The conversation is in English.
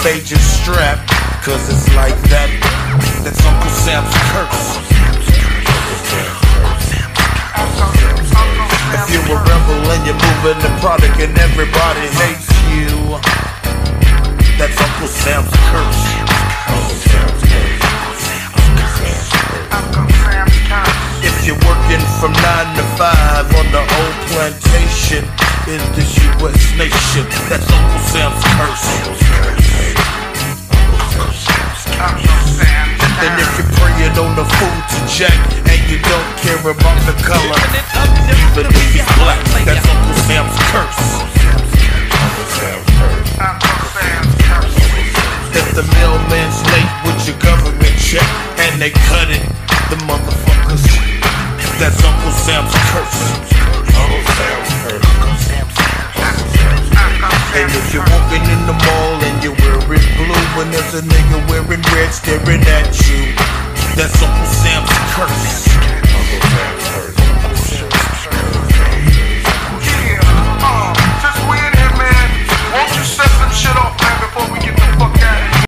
fade your strap, cause it's like that. That's Uncle Sam's curse. a rebel and you're moving the product and everybody hates you. That's Uncle Sam's curse. If you're working from 9 to 5 on the old plantation in this U.S. nation, that's Uncle Sam's curse. And if you're praying on the food to Jack and you don't care about the color, even if he's black, that's Uncle Sam's curse. If the mailman's late with your government check and they cut it, the motherfuckers, that's Uncle Sam's curse. And if you're walking in the mall and you're wearing blue and there's a nigga wearing red staring at you, that's Uncle Sam's curse.